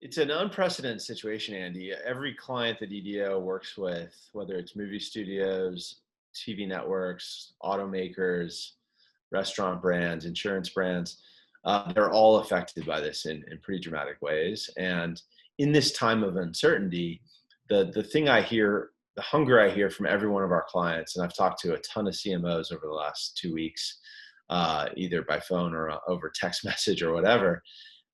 It's an unprecedented situation, Andy. Every client that EDO works with, whether it's movie studios, TV networks, automakers, restaurant brands, insurance brands, they're all affected by this in pretty dramatic ways. And in this time of uncertainty, the thing I hear, the hunger I hear from every one of our clients, and I've talked to a ton of CMOs over the last 2 weeks, either by phone or over text message or whatever,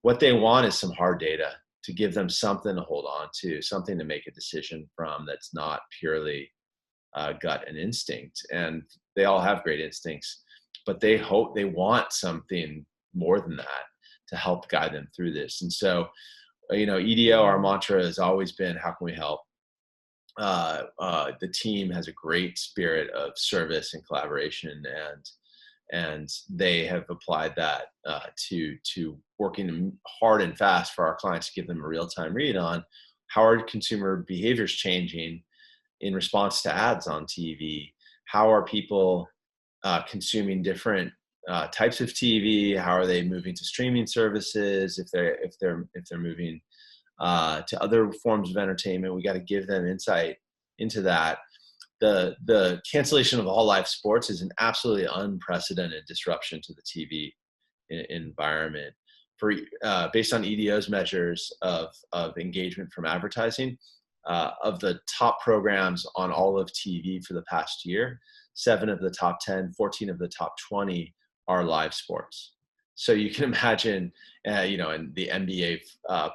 what they want is some hard data to give them something to hold on to, something to make a decision from that's not purely gut and instinct. And they all have great instincts, but they want something more than that to help guide them through this. And so, EDO, our mantra has always been, how can we help? The team has a great spirit of service and collaboration, and they have applied that to working hard and fast for our clients to give them a real-time read on how are consumer behaviors changing in response to ads on TV. How are people consuming different types of TV? How are they moving to streaming services? If they're moving to other forms of entertainment, we got to give them insight into that. The cancellation of all live sports is an absolutely unprecedented disruption to the TV environment. Based on EDO's measures of engagement from advertising, of the top programs on all of TV for the past year, 7 of the top 10, 14 of the top 20 are live sports. So you can imagine, in the NBA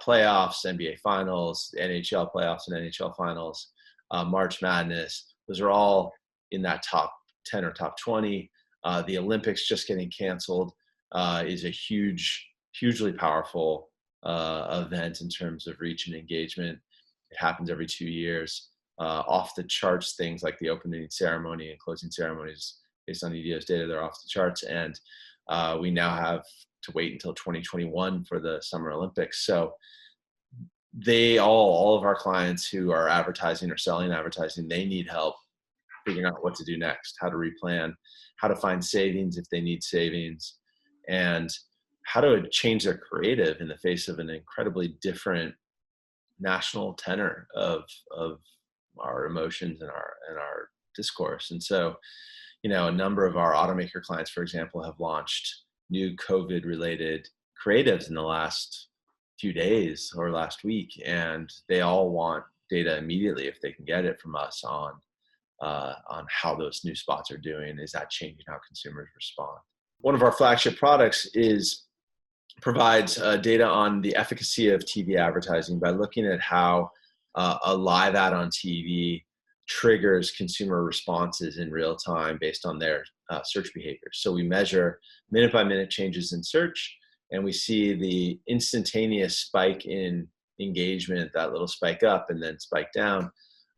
playoffs, NBA finals, NHL playoffs and NHL finals, March Madness, those are all in that top 10 or top 20. The Olympics just getting canceled is a hugely powerful event in terms of reach and engagement. It happens every 2 years. Off the charts things like the opening ceremony and closing ceremonies, based on EDO's data, they're off the charts. And we now have to wait until 2021 for the Summer Olympics. So all of our clients who are advertising or selling advertising, they need help figuring out what to do next, how to replan, how to find savings if they need savings, and how to change their creative in the face of an incredibly different national tenor of our emotions and our discourse. And so, a number of our automaker clients, for example, have launched new COVID related creatives in the last few days or last week, and they all want data immediately if they can get it from us on how those new spots are doing. Is that changing how consumers respond? One of our flagship products provides data on the efficacy of TV advertising by looking at how a live ad on TV triggers consumer responses in real time based on their search behaviors. So we measure minute by minute changes in search, and we see the instantaneous spike in engagement, that little spike up and then spike down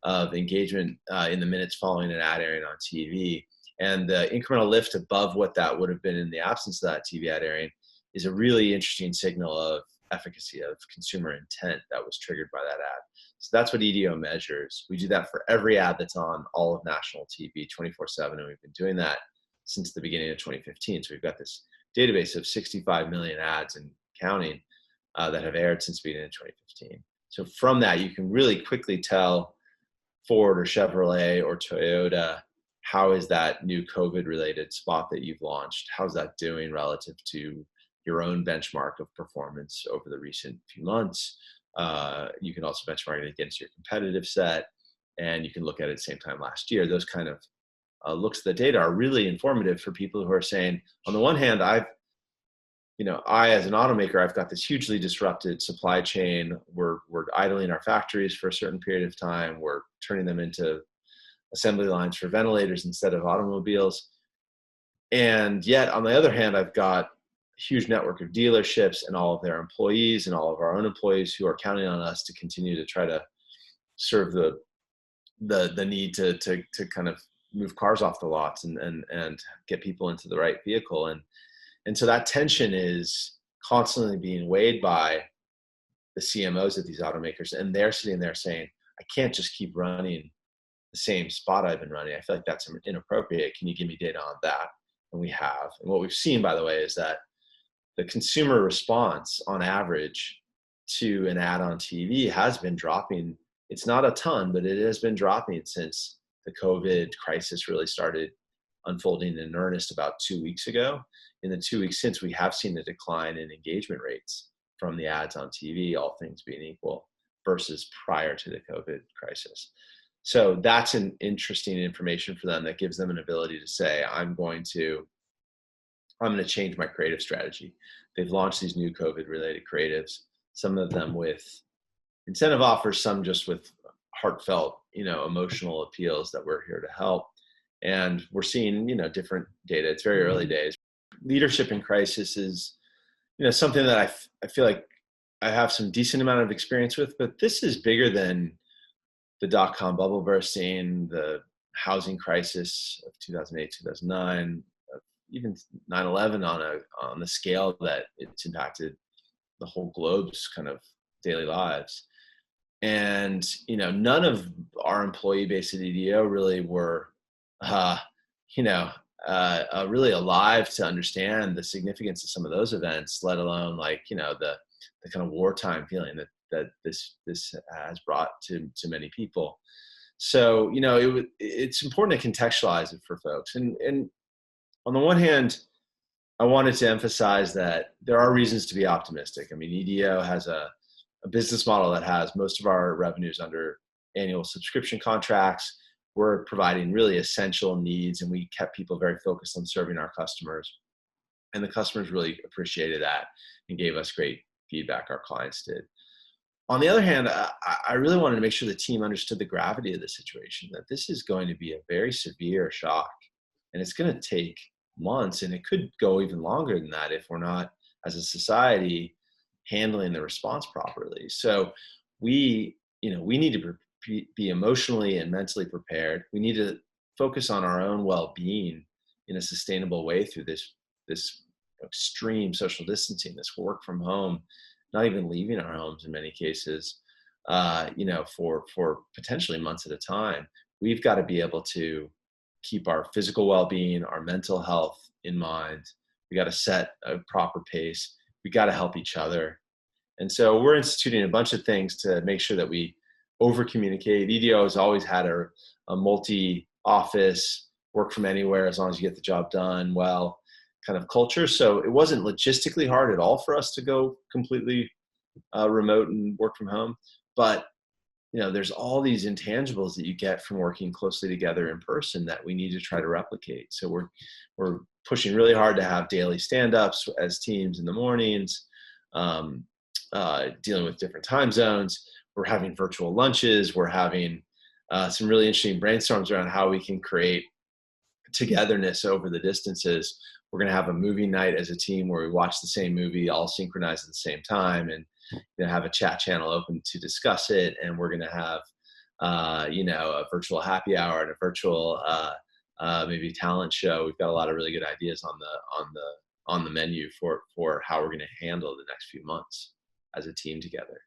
of engagement in the minutes following an ad airing on TV. And the incremental lift above what that would have been in the absence of that TV ad airing is a really interesting signal of efficacy, of consumer intent that was triggered by that ad. So that's what EDO measures. We do that for every ad that's on all of national TV 24/7, and we've been doing that since the beginning of 2015. So we've got this database of 65 million ads and counting that have aired since the beginning of 2015. So from that, you can really quickly tell Ford or Chevrolet or Toyota, how is that new COVID-related spot that you've launched, how's that doing relative to your own benchmark of performance over the recent few months. You can also benchmark it against your competitive set, and you can look at it same time last year. Those kind of looks at the data are really informative for people who are saying, on the one hand, I as an automaker, I've got this hugely disrupted supply chain. We're idling our factories for a certain period of time. We're turning them into assembly lines for ventilators instead of automobiles. And yet, on the other hand, I've got a huge network of dealerships and all of their employees and all of our own employees who are counting on us to continue to try to serve the need to kind of move cars off the lots and get people into the right vehicle. And so that tension is constantly being weighed by the CMOs at these automakers, and they're sitting there saying, I can't just keep running the same spot I've been running. I feel like that's inappropriate. Can you give me data on that? And we have. And what we've seen, by the way, is that the consumer response on average to an ad on TV has been dropping. It's not a ton, but it has been dropping since the COVID crisis really started unfolding in earnest about 2 weeks ago. In the 2 weeks since, we have seen a decline in engagement rates from the ads on TV, all things being equal, versus prior to the COVID crisis. So that's an interesting information for them that gives them an ability to say, I'm going to change my creative strategy. They've launched these new COVID related creatives, some of them with incentive offers, some just with heartfelt, emotional appeals that we're here to help. And we're seeing, different data. It's very early days. Leadership in crisis is, something that I feel like I have some decent amount of experience with, but this is bigger than the dot-com bubble bursting, the housing crisis of 2008, 2009, even 9/11 on the scale that it's impacted the whole globe's kind of daily lives. And, none of our employee base at EDO really were, really alive to understand the significance of some of those events, let alone the kind of wartime feeling that this has brought to many people. So, it's important to contextualize it for folks. And on the one hand, I wanted to emphasize that there are reasons to be optimistic. I mean, EDO has a business model that has most of our revenues under annual subscription contracts. We're providing really essential needs, and we kept people very focused on serving our customers. And the customers really appreciated that and gave us great feedback. Our clients did. On the other hand, I really wanted to make sure the team understood the gravity of the situation, that this is going to be a very severe shock, and it's going to take months, and it could go even longer than that if we're not, as a society, handling the response properly. So we need to be emotionally and mentally prepared. We need to focus on our own well-being in a sustainable way through this extreme social distancing, this work from home, not even leaving our homes in many cases, for potentially months at a time. We've got to be able to keep our physical well-being, our mental health in mind. We got to set a proper pace. We got to help each other. And so we're instituting a bunch of things to make sure that we over-communicate. EDO has always had a multi-office, work from anywhere as long as you get the job done well kind of culture. So it wasn't logistically hard at all for us to go completely remote and work from home. But there's all these intangibles that you get from working closely together in person that we need to try to replicate. So we're pushing really hard to have daily stand-ups as teams in the mornings, dealing with different time zones. We're having virtual lunches. We're having some really interesting brainstorms around how we can create togetherness over the distances. We're going to have a movie night as a team where we watch the same movie all synchronized at the same time, and have a chat channel open to discuss it. And we're going to have a virtual happy hour and a virtual maybe talent show. We've got a lot of really good ideas on the menu for how we're going to handle the next few months as a team together.